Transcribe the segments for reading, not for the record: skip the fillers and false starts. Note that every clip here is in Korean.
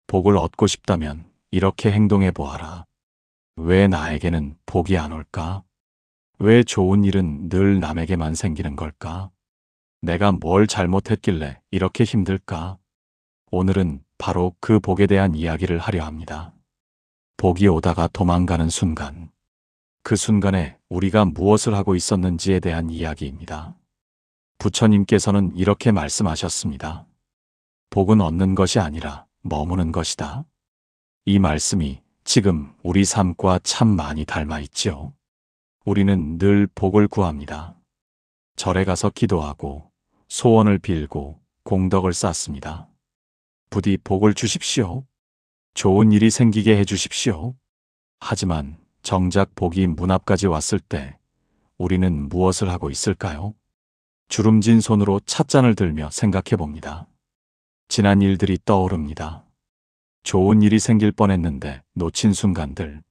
복을 얻고 싶다면 이렇게 행동해 보아라. 왜 나에게는 복이 안 올까? 왜 좋은 일은 늘 남에게만 생기는 걸까? 내가 뭘 잘못했길래 이렇게 힘들까? 오늘은 바로 그 복에 대한 이야기를 하려 합니다. 복이 오다가 도망가는 순간, 그 순간에 우리가 무엇을 하고 있었는지에 대한 이야기입니다. 부처님께서는 이렇게 말씀하셨습니다. 복은 얻는 것이 아니라 머무는 것이다. 이 말씀이 지금 우리 삶과 참 많이 닮아 있죠. 우리는 늘 복을 구합니다. 절에 가서 기도하고 소원을 빌고 공덕을 쌓습니다. 부디 복을 주십시오. 좋은 일이 생기게 해 주십시오. 하지만 정작 복이 문 앞까지 왔을 때 우리는 무엇을 하고 있을까요? 주름진 손으로 찻잔을 들며 생각해 봅니다. 지난 일들이 떠오릅니다. 좋은 일이 생길 뻔했는데 놓친 순간들,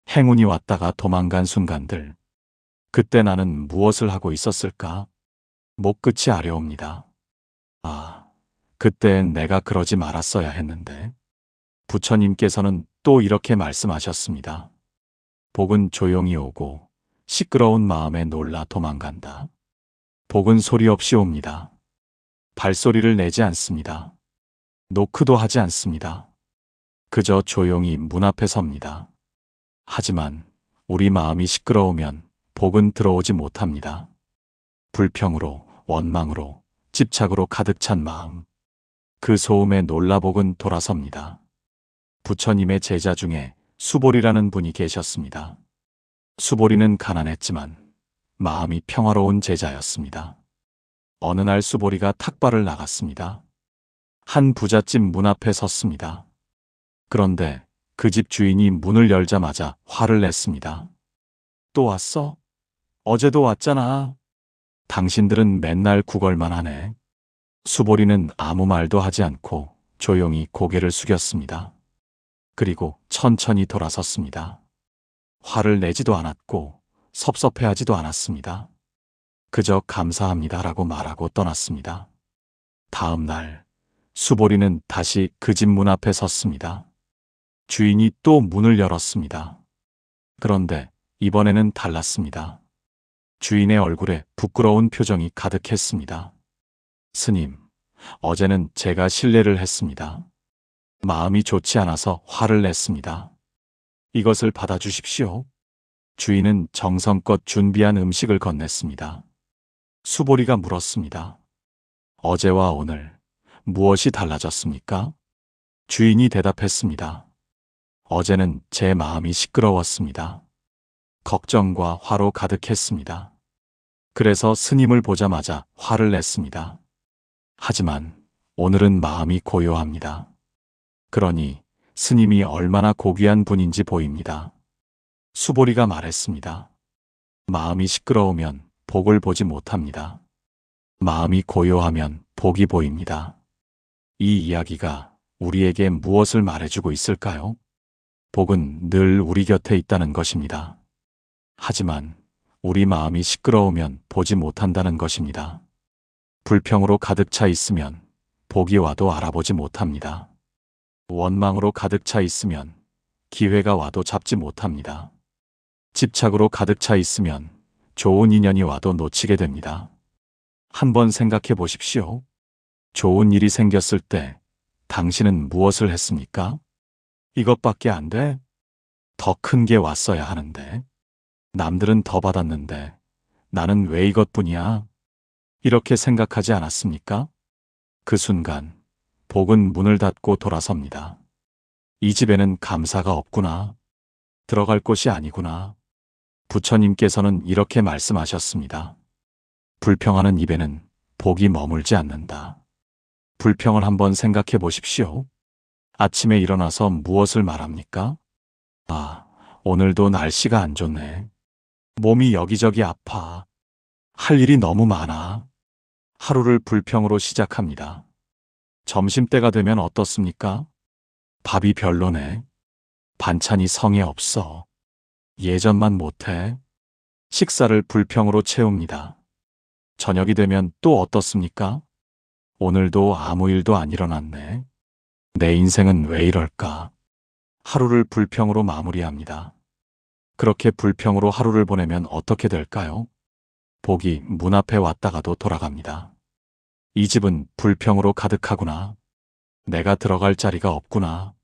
행운이 왔다가 도망간 순간들, 그때 나는 무엇을 하고 있었을까? 목끝이 아려옵니다. 아, 그땐 내가 그러지 말았어야 했는데. 부처님께서는 또 이렇게 말씀하셨습니다. 복은 조용히 오고 시끄러운 마음에 놀라 도망간다. 복은 소리 없이 옵니다. 발소리를 내지 않습니다. 노크도 하지 않습니다. 그저 조용히 문 앞에 섭니다. 하지만 우리 마음이 시끄러우면 복은 들어오지 못합니다. 불평으로, 원망으로, 집착으로 가득 찬 마음. 그 소음에 놀라 복은 돌아섭니다. 부처님의 제자 중에 수보리라는 분이 계셨습니다. 수보리는 가난했지만 마음이 평화로운 제자였습니다. 어느 날 수보리가 탁발을 나갔습니다. 한 부잣집 문 앞에 섰습니다. 그런데 그 집 주인이 문을 열자마자 화를 냈습니다. 또 왔어? 어제도 왔잖아. 당신들은 맨날 구걸만 하네. 수보리는 아무 말도 하지 않고 조용히 고개를 숙였습니다. 그리고 천천히 돌아섰습니다. 화를 내지도 않았고 섭섭해하지도 않았습니다. 그저 감사합니다라고 말하고 떠났습니다. 다음 날 수보리는 다시 그 집 문 앞에 섰습니다. 주인이 또 문을 열었습니다. 그런데 이번에는 달랐습니다. 주인의 얼굴에 부끄러운 표정이 가득했습니다. 스님, 어제는 제가 실례를 했습니다. 마음이 좋지 않아서 화를 냈습니다. 이것을 받아주십시오. 주인은 정성껏 준비한 음식을 건넸습니다. 수보리가 물었습니다. 어제와 오늘 무엇이 달라졌습니까? 주인이 대답했습니다. 어제는 제 마음이 시끄러웠습니다. 걱정과 화로 가득했습니다. 그래서 스님을 보자마자 화를 냈습니다. 하지만 오늘은 마음이 고요합니다. 그러니 스님이 얼마나 고귀한 분인지 보입니다. 수보리가 말했습니다. 마음이 시끄러우면 복을 보지 못합니다. 마음이 고요하면 복이 보입니다. 이 이야기가 우리에게 무엇을 말해주고 있을까요? 복은 늘 우리 곁에 있다는 것입니다. 하지만 우리 마음이 시끄러우면 보지 못한다는 것입니다. 불평으로 가득 차 있으면 복이 와도 알아보지 못합니다. 원망으로 가득 차 있으면 기회가 와도 잡지 못합니다. 집착으로 가득 차 있으면 좋은 인연이 와도 놓치게 됩니다. 한번 생각해 보십시오. 좋은 일이 생겼을 때 당신은 무엇을 했습니까? 이것밖에 안 돼? 더 큰 게 왔어야 하는데. 남들은 더 받았는데 나는 왜 이것뿐이야? 이렇게 생각하지 않았습니까? 그 순간 복은 문을 닫고 돌아섭니다. 이 집에는 감사가 없구나. 들어갈 곳이 아니구나. 부처님께서는 이렇게 말씀하셨습니다. 불평하는 입에는 복이 머물지 않는다. 불평을 한번 생각해 보십시오. 아침에 일어나서 무엇을 말합니까? 아, 오늘도 날씨가 안 좋네. 몸이 여기저기 아파. 할 일이 너무 많아. 하루를 불평으로 시작합니다. 점심때가 되면 어떻습니까? 밥이 별로네. 반찬이 성에 없어. 예전만 못해. 식사를 불평으로 채웁니다. 저녁이 되면 또 어떻습니까? 오늘도 아무 일도 안 일어났네. 내 인생은 왜 이럴까? 하루를 불평으로 마무리합니다. 그렇게 불평으로 하루를 보내면 어떻게 될까요? 복이 문 앞에 왔다가도 돌아갑니다. 이 집은 불평으로 가득하구나. 내가 들어갈 자리가 없구나.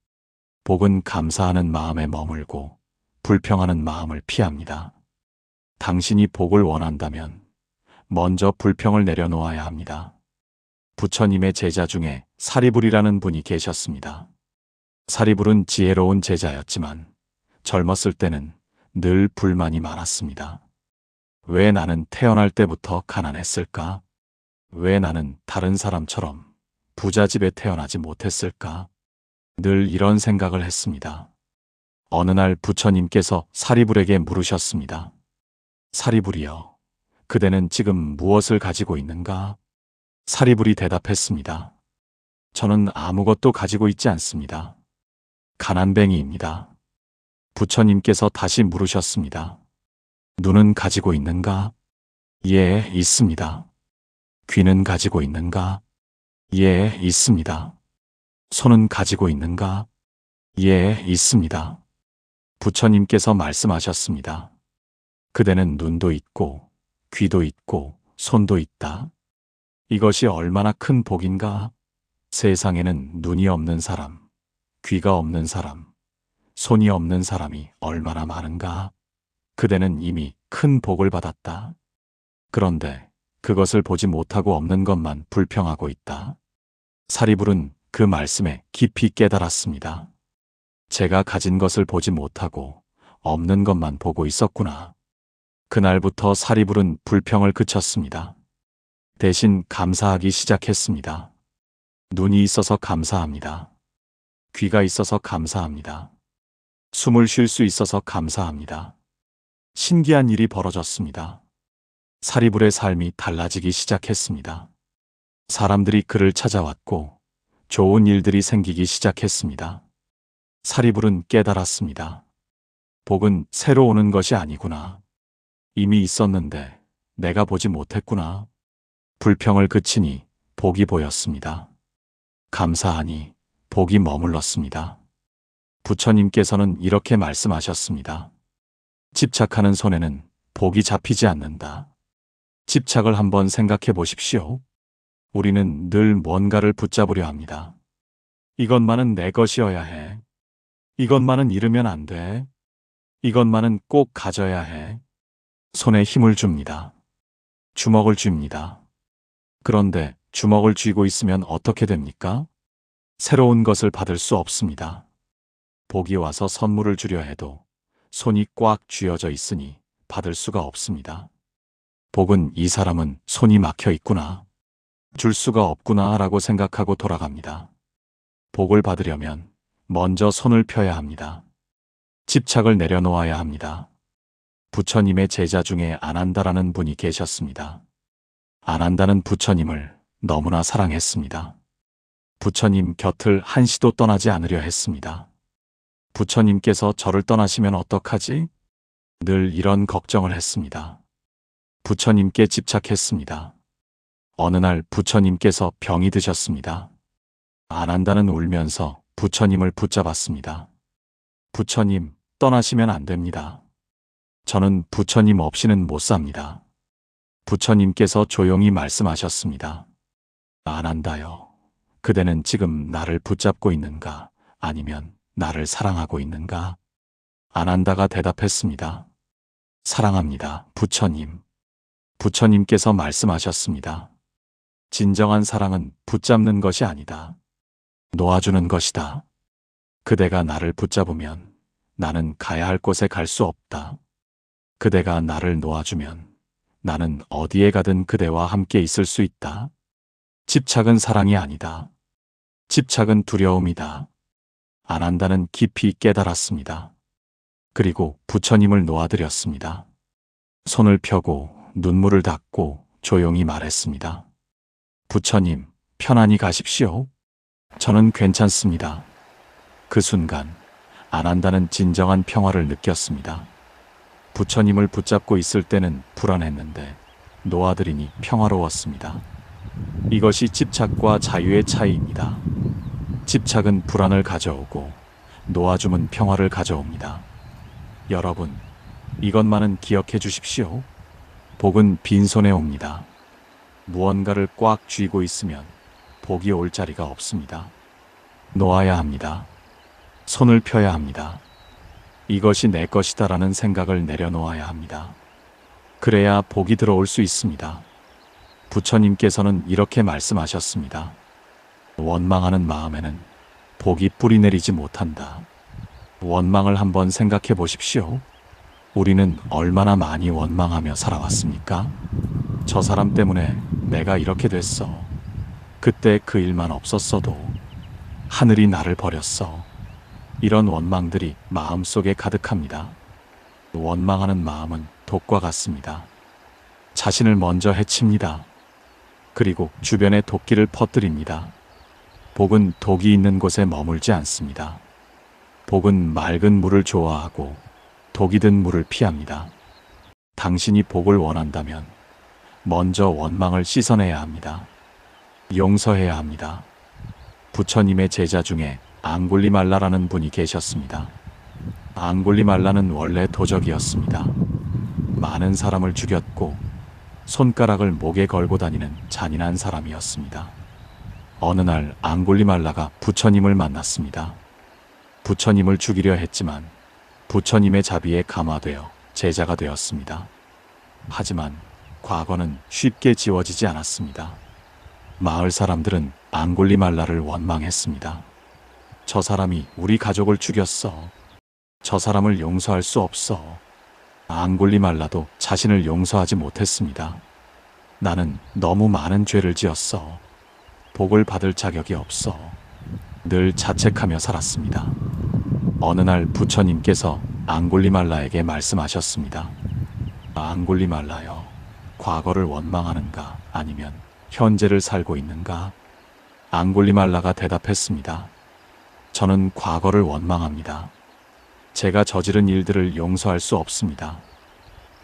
복은 감사하는 마음에 머물고 불평하는 마음을 피합니다. 당신이 복을 원한다면 먼저 불평을 내려놓아야 합니다. 부처님의 제자 중에 사리불이라는 분이 계셨습니다. 사리불은 지혜로운 제자였지만 젊었을 때는 늘 불만이 많았습니다. 왜 나는 태어날 때부터 가난했을까? 왜 나는 다른 사람처럼 부잣집에 태어나지 못했을까? 늘 이런 생각을 했습니다. 어느 날 부처님께서 사리불에게 물으셨습니다. 사리불이여, 그대는 지금 무엇을 가지고 있는가? 사리불이 대답했습니다. 저는 아무것도 가지고 있지 않습니다. 가난뱅이입니다. 부처님께서 다시 물으셨습니다. 눈은 가지고 있는가? 예, 있습니다. 귀는 가지고 있는가? 예, 있습니다. 손은 가지고 있는가? 예, 있습니다. 부처님께서 말씀하셨습니다. 그대는 눈도 있고, 귀도 있고, 손도 있다. 이것이 얼마나 큰 복인가? 세상에는 눈이 없는 사람, 귀가 없는 사람, 손이 없는 사람이 얼마나 많은가? 그대는 이미 큰 복을 받았다. 그런데 그것을 보지 못하고 없는 것만 불평하고 있다. 사리불은 그 말씀에 깊이 깨달았습니다. 제가 가진 것을 보지 못하고 없는 것만 보고 있었구나. 그날부터 사리불은 불평을 그쳤습니다. 대신 감사하기 시작했습니다. 눈이 있어서 감사합니다. 귀가 있어서 감사합니다. 숨을 쉴 수 있어서 감사합니다. 신기한 일이 벌어졌습니다. 사리불의 삶이 달라지기 시작했습니다. 사람들이 그를 찾아왔고 좋은 일들이 생기기 시작했습니다. 사리불은 깨달았습니다. 복은 새로 오는 것이 아니구나. 이미 있었는데 내가 보지 못했구나. 불평을 그치니 복이 보였습니다. 감사하니 복이 머물렀습니다. 부처님께서는 이렇게 말씀하셨습니다. 집착하는 손에는 복이 잡히지 않는다. 집착을 한번 생각해 보십시오. 우리는 늘 뭔가를 붙잡으려 합니다. 이것만은 내 것이어야 해. 이것만은 잃으면 안 돼. 이것만은 꼭 가져야 해. 손에 힘을 줍니다. 주먹을 쥡니다. 그런데 주먹을 쥐고 있으면 어떻게 됩니까? 새로운 것을 받을 수 없습니다. 복이 와서 선물을 주려 해도 손이 꽉 쥐어져 있으니 받을 수가 없습니다. 복은 이 사람은 손이 막혀 있구나. 줄 수가 없구나 라고 생각하고 돌아갑니다. 복을 받으려면 먼저 손을 펴야 합니다. 집착을 내려놓아야 합니다. 부처님의 제자 중에 안한다라는 분이 계셨습니다. 안한다는 부처님을 너무나 사랑했습니다. 부처님 곁을 한시도 떠나지 않으려 했습니다. 부처님께서 저를 떠나시면 어떡하지? 늘 이런 걱정을 했습니다. 부처님께 집착했습니다. 어느 날 부처님께서 병이 드셨습니다. 안한다는 울면서 부처님을 붙잡았습니다. 부처님, 떠나시면 안 됩니다. 저는 부처님 없이는 못 삽니다. 부처님께서 조용히 말씀하셨습니다. 안한다요. 그대는 지금 나를 붙잡고 있는가? 아니면 나를 사랑하고 있는가? 안한다가 대답했습니다. 사랑합니다, 부처님. 부처님께서 말씀하셨습니다. 진정한 사랑은 붙잡는 것이 아니다. 놓아주는 것이다. 그대가 나를 붙잡으면 나는 가야 할 곳에 갈 수 없다. 그대가 나를 놓아주면 나는 어디에 가든 그대와 함께 있을 수 있다. 집착은 사랑이 아니다. 집착은 두려움이다. 안한다는 깊이 깨달았습니다. 그리고 부처님을 놓아드렸습니다. 손을 펴고 눈물을 닦고 조용히 말했습니다. 부처님, 편안히 가십시오. 저는 괜찮습니다. 그 순간 안한다는 진정한 평화를 느꼈습니다. 부처님을 붙잡고 있을 때는 불안했는데 놓아드리니 평화로웠습니다. 이것이 집착과 자유의 차이입니다. 집착은 불안을 가져오고 놓아줌은 평화를 가져옵니다. 여러분, 이것만은 기억해 주십시오. 복은 빈손에 옵니다. 무언가를 꽉 쥐고 있으면 복이 올 자리가 없습니다. 놓아야 합니다. 손을 펴야 합니다. 이것이 내 것이다라는 생각을 내려놓아야 합니다. 그래야 복이 들어올 수 있습니다. 부처님께서는 이렇게 말씀하셨습니다. 원망하는 마음에는 복이 뿌리내리지 못한다. 원망을 한번 생각해 보십시오. 우리는 얼마나 많이 원망하며 살아왔습니까? 저 사람 때문에 내가 이렇게 됐어. 그때 그 일만 없었어도 하늘이 나를 버렸어. 이런 원망들이 마음속에 가득합니다. 원망하는 마음은 독과 같습니다. 자신을 먼저 해칩니다. 그리고 주변에 독기를 퍼뜨립니다. 복은 독이 있는 곳에 머물지 않습니다. 복은 맑은 물을 좋아하고 독이 든 물을 피합니다. 당신이 복을 원한다면 먼저 원망을 씻어내야 합니다. 용서해야 합니다. 부처님의 제자 중에 앙굴리말라라는 분이 계셨습니다. 앙굴리말라는 원래 도적이었습니다. 많은 사람을 죽였고 손가락을 목에 걸고 다니는 잔인한 사람이었습니다. 어느 날 앙굴리말라가 부처님을 만났습니다. 부처님을 죽이려 했지만 부처님의 자비에 감화되어 제자가 되었습니다. 하지만 과거는 쉽게 지워지지 않았습니다. 마을 사람들은 앙굴리말라를 원망했습니다. 저 사람이 우리 가족을 죽였어. 저 사람을 용서할 수 없어. 앙굴리말라도 자신을 용서하지 못했습니다. 나는 너무 많은 죄를 지었어. 복을 받을 자격이 없어. 늘 자책하며 살았습니다. 어느 날 부처님께서 앙굴리말라에게 말씀하셨습니다. 앙굴리말라여, 과거를 원망하는가 아니면 현재를 살고 있는가? 앙굴리말라가 대답했습니다. 저는 과거를 원망합니다. 제가 저지른 일들을 용서할 수 없습니다.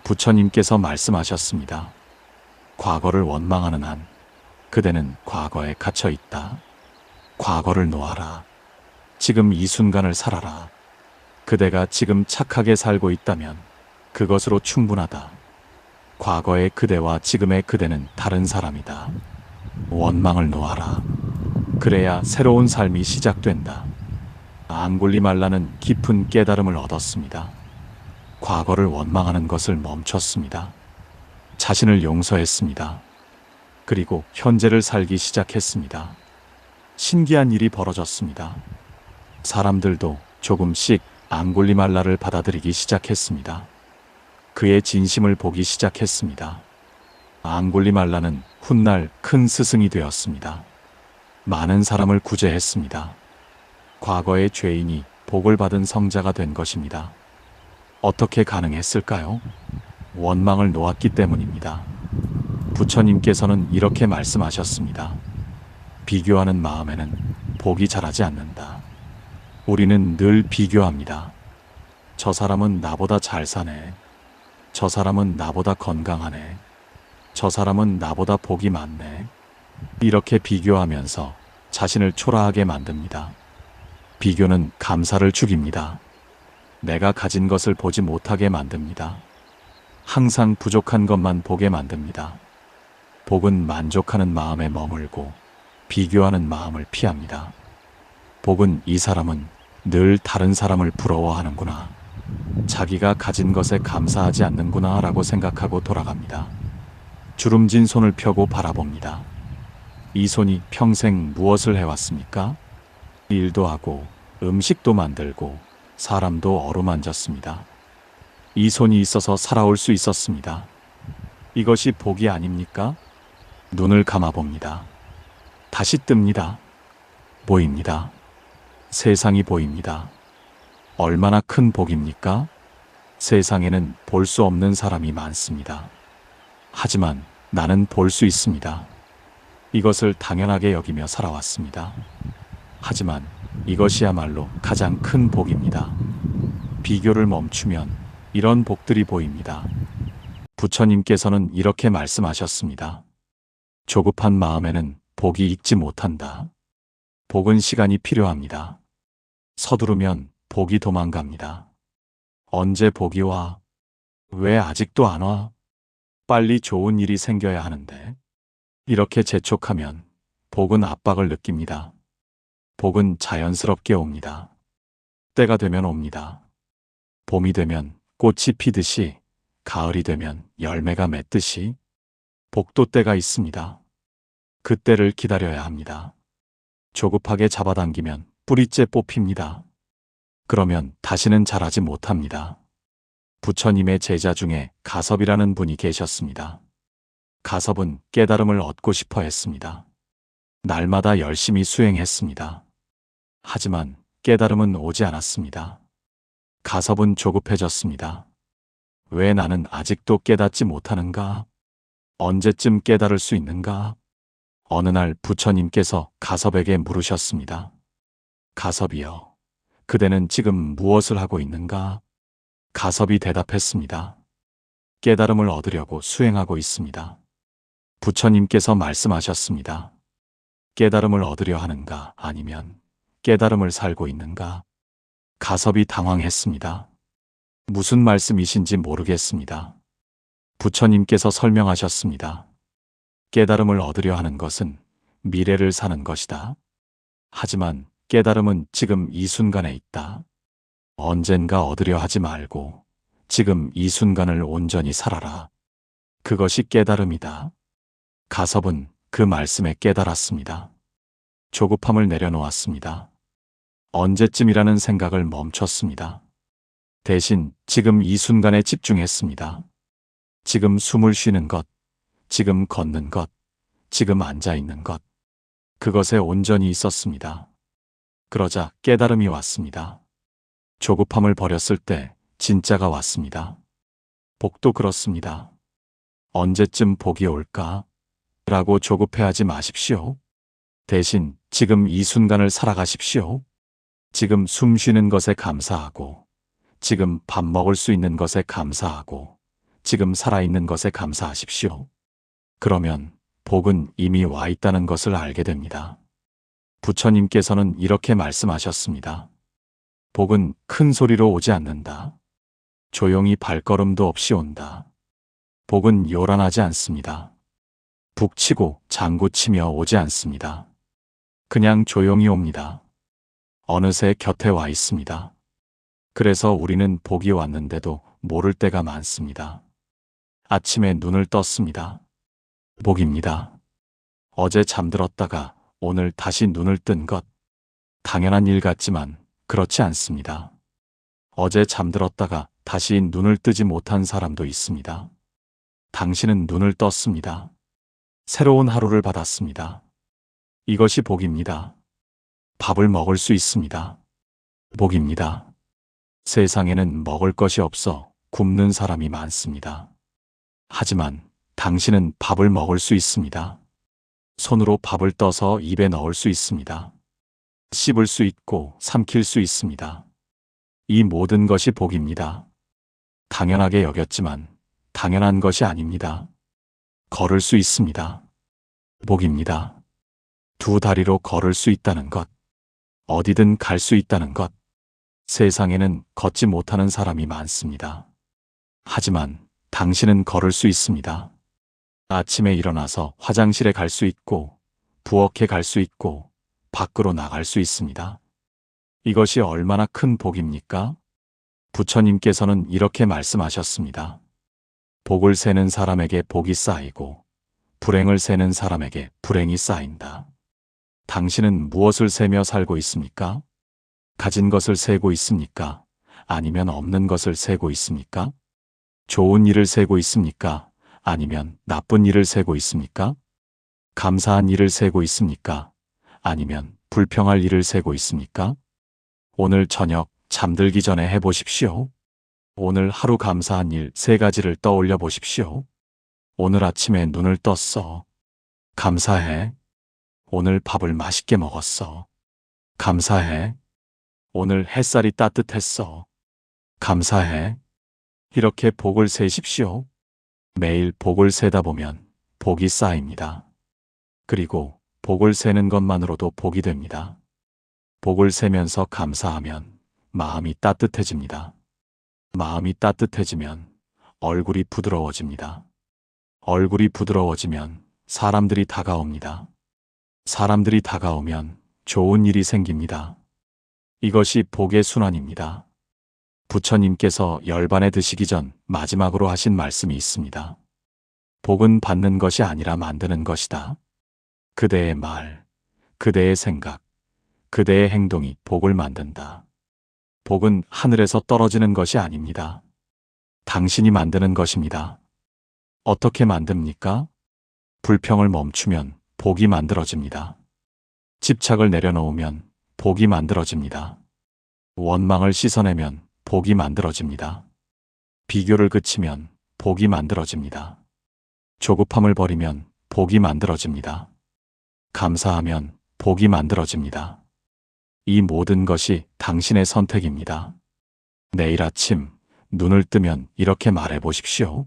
부처님께서 말씀하셨습니다. 과거를 원망하는 한 그대는 과거에 갇혀 있다. 과거를 놓아라. 지금 이 순간을 살아라. 그대가 지금 착하게 살고 있다면 그것으로 충분하다. 과거의 그대와 지금의 그대는 다른 사람이다. 원망을 놓아라. 그래야 새로운 삶이 시작된다. 앙굴리말라는 깊은 깨달음을 얻었습니다. 과거를 원망하는 것을 멈췄습니다. 자신을 용서했습니다. 그리고 현재를 살기 시작했습니다. 신기한 일이 벌어졌습니다. 사람들도 조금씩 앙굴리말라를 받아들이기 시작했습니다. 그의 진심을 보기 시작했습니다. 앙굴리말라는 훗날 큰 스승이 되었습니다. 많은 사람을 구제했습니다. 과거의 죄인이 복을 받은 성자가 된 것입니다. 어떻게 가능했을까요? 원망을 놓았기 때문입니다. 부처님께서는 이렇게 말씀하셨습니다. 비교하는 마음에는 복이 자라지 않는다. 우리는 늘 비교합니다. 저 사람은 나보다 잘 사네. 저 사람은 나보다 건강하네. 저 사람은 나보다 복이 많네. 이렇게 비교하면서 자신을 초라하게 만듭니다. 비교는 감사를 죽입니다. 내가 가진 것을 보지 못하게 만듭니다. 항상 부족한 것만 보게 만듭니다. 복은 만족하는 마음에 머물고 비교하는 마음을 피합니다. 복은 이 사람은 늘 다른 사람을 부러워하는구나. 자기가 가진 것에 감사하지 않는구나 라고 생각하고 돌아갑니다. 주름진 손을 펴고 바라봅니다. 이 손이 평생 무엇을 해왔습니까? 일도 하고 음식도 만들고 사람도 어루만졌습니다. 이 손이 있어서 살아올 수 있었습니다. 이것이 복이 아닙니까? 눈을 감아봅니다. 다시 뜹니다. 보입니다. 세상이 보입니다. 얼마나 큰 복입니까? 세상에는 볼 수 없는 사람이 많습니다. 하지만 나는 볼 수 있습니다. 이것을 당연하게 여기며 살아왔습니다. 하지만 이것이야말로 가장 큰 복입니다. 비교를 멈추면 이런 복들이 보입니다. 부처님께서는 이렇게 말씀하셨습니다. 조급한 마음에는 복이 익지 못한다. 복은 시간이 필요합니다. 서두르면 복이 도망갑니다. 언제 복이 와? 왜 아직도 안 와? 빨리 좋은 일이 생겨야 하는데. 이렇게 재촉하면 복은 압박을 느낍니다. 복은 자연스럽게 옵니다. 때가 되면 옵니다. 봄이 되면 꽃이 피듯이, 가을이 되면 열매가 맺듯이 복도 때가 있습니다. 그 때를 기다려야 합니다. 조급하게 잡아당기면 뿌리째 뽑힙니다. 그러면 다시는 자라지 못합니다. 부처님의 제자 중에 가섭이라는 분이 계셨습니다. 가섭은 깨달음을 얻고 싶어 했습니다. 날마다 열심히 수행했습니다. 하지만 깨달음은 오지 않았습니다. 가섭은 조급해졌습니다. 왜 나는 아직도 깨닫지 못하는가? 언제쯤 깨달을 수 있는가? 어느 날 부처님께서 가섭에게 물으셨습니다. 가섭이여, 그대는 지금 무엇을 하고 있는가? 가섭이 대답했습니다. 깨달음을 얻으려고 수행하고 있습니다. 부처님께서 말씀하셨습니다. 깨달음을 얻으려 하는가, 아니면 깨달음을 살고 있는가? 가섭이 당황했습니다. 무슨 말씀이신지 모르겠습니다. 부처님께서 설명하셨습니다. 깨달음을 얻으려 하는 것은 미래를 사는 것이다. 하지만 깨달음은 지금 이 순간에 있다. 언젠가 얻으려 하지 말고 지금 이 순간을 온전히 살아라. 그것이 깨달음이다. 가섭은 그 말씀에 깨달았습니다. 조급함을 내려놓았습니다. 언제쯤이라는 생각을 멈췄습니다. 대신 지금 이 순간에 집중했습니다. 지금 숨을 쉬는 것, 지금 걷는 것, 지금 앉아 있는 것, 그것에 온전히 있었습니다. 그러자 깨달음이 왔습니다. 조급함을 버렸을 때 진짜가 왔습니다. 복도 그렇습니다. 언제쯤 복이 올까? 라고 조급해하지 마십시오. 대신 지금 이 순간을 살아가십시오. 지금 숨 쉬는 것에 감사하고, 지금 밥 먹을 수 있는 것에 감사하고, 지금 살아있는 것에 감사하십시오. 그러면 복은 이미 와 있다는 것을 알게 됩니다. 부처님께서는 이렇게 말씀하셨습니다. 복은 큰 소리로 오지 않는다. 조용히 발걸음도 없이 온다. 복은 요란하지 않습니다. 북치고 장구치며 오지 않습니다. 그냥 조용히 옵니다. 어느새 곁에 와 있습니다. 그래서 우리는 복이 왔는데도 모를 때가 많습니다. 아침에 눈을 떴습니다. 복입니다. 어제 잠들었다가 오늘 다시 눈을 뜬 것. 당연한 일 같지만 그렇지 않습니다. 어제 잠들었다가 다시 눈을 뜨지 못한 사람도 있습니다. 당신은 눈을 떴습니다. 새로운 하루를 받았습니다. 이것이 복입니다. 밥을 먹을 수 있습니다. 복입니다. 세상에는 먹을 것이 없어 굶는 사람이 많습니다. 하지만 당신은 밥을 먹을 수 있습니다. 손으로 밥을 떠서 입에 넣을 수 있습니다. 씹을 수 있고 삼킬 수 있습니다. 이 모든 것이 복입니다. 당연하게 여겼지만 당연한 것이 아닙니다. 걸을 수 있습니다. 복입니다. 두 다리로 걸을 수 있다는 것, 어디든 갈 수 있다는 것. 세상에는 걷지 못하는 사람이 많습니다. 하지만 당신은 걸을 수 있습니다. 아침에 일어나서 화장실에 갈 수 있고, 부엌에 갈 수 있고, 밖으로 나갈 수 있습니다. 이것이 얼마나 큰 복입니까? 부처님께서는 이렇게 말씀하셨습니다. 복을 세는 사람에게 복이 쌓이고, 불행을 세는 사람에게 불행이 쌓인다. 당신은 무엇을 세며 살고 있습니까? 가진 것을 세고 있습니까? 아니면 없는 것을 세고 있습니까? 좋은 일을 세고 있습니까? 아니면 나쁜 일을 세고 있습니까? 감사한 일을 세고 있습니까? 아니면 불평할 일을 세고 있습니까? 오늘 저녁 잠들기 전에 해보십시오. 오늘 하루 감사한 일 3가지를 떠올려 보십시오. 오늘 아침에 눈을 떴어. 감사해. 오늘 밥을 맛있게 먹었어. 감사해. 오늘 햇살이 따뜻했어. 감사해. 이렇게 복을 세십시오. 매일 복을 세다 보면 복이 쌓입니다. 그리고 복을 세는 것만으로도 복이 됩니다. 복을 세면서 감사하면 마음이 따뜻해집니다. 마음이 따뜻해지면 얼굴이 부드러워집니다. 얼굴이 부드러워지면 사람들이 다가옵니다. 사람들이 다가오면 좋은 일이 생깁니다. 이것이 복의 순환입니다. 부처님께서 열반에 드시기 전 마지막으로 하신 말씀이 있습니다. 복은 받는 것이 아니라 만드는 것이다. 그대의 말, 그대의 생각, 그대의 행동이 복을 만든다. 복은 하늘에서 떨어지는 것이 아닙니다. 당신이 만드는 것입니다. 어떻게 만듭니까? 불평을 멈추면 복이 만들어집니다. 집착을 내려놓으면 복이 만들어집니다. 원망을 씻어내면 복이 만들어집니다. 비교를 그치면 복이 만들어집니다. 조급함을 버리면 복이 만들어집니다. 감사하면 복이 만들어집니다. 이 모든 것이 당신의 선택입니다. 내일 아침 눈을 뜨면 이렇게 말해 보십시오.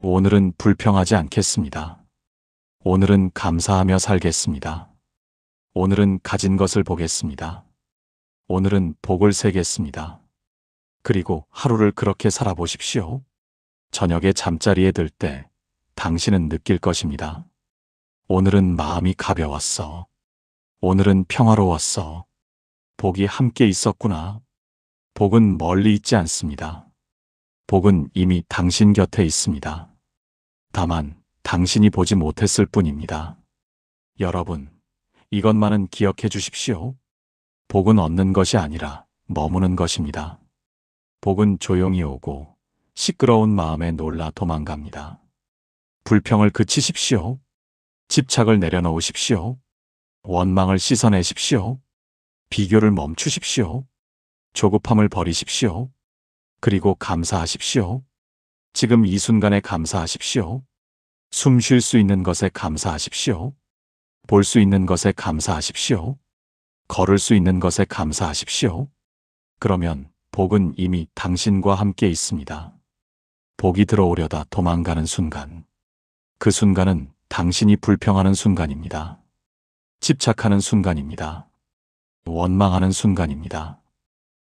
오늘은 불평하지 않겠습니다. 오늘은 감사하며 살겠습니다. 오늘은 가진 것을 보겠습니다. 오늘은 복을 세겠습니다. 그리고 하루를 그렇게 살아보십시오. 저녁에 잠자리에 들 때 당신은 느낄 것입니다. 오늘은 마음이 가벼웠어. 오늘은 평화로웠어. 복이 함께 있었구나. 복은 멀리 있지 않습니다. 복은 이미 당신 곁에 있습니다. 다만 당신이 보지 못했을 뿐입니다. 여러분, 이것만은 기억해 주십시오. 복은 얻는 것이 아니라 머무는 것입니다. 복은 조용히 오고 시끄러운 마음에 놀라 도망갑니다. 불평을 그치십시오. 집착을 내려놓으십시오. 원망을 씻어내십시오. 비교를 멈추십시오. 조급함을 버리십시오. 그리고 감사하십시오. 지금 이 순간에 감사하십시오. 숨 쉴 수 있는 것에 감사하십시오. 볼 수 있는 것에 감사하십시오. 걸을 수 있는 것에 감사하십시오. 그러면 복은 이미 당신과 함께 있습니다. 복이 들어오려다 도망가는 순간, 그 순간은 당신이 불평하는 순간입니다. 집착하는 순간입니다. 원망하는 순간입니다.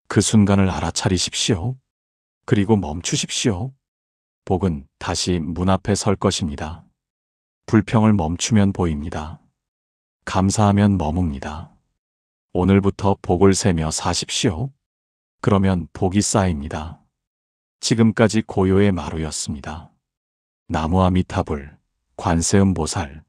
그 순간을 알아차리십시오. 그리고 멈추십시오. 복은 다시 문 앞에 설 것입니다. 불평을 멈추면 보입니다. 감사하면 머뭅니다. 오늘부터 복을 세며 사십시오. 그러면 복이 쌓입니다. 지금까지 고요의 마루였습니다. 나무아미타불, 관세음보살.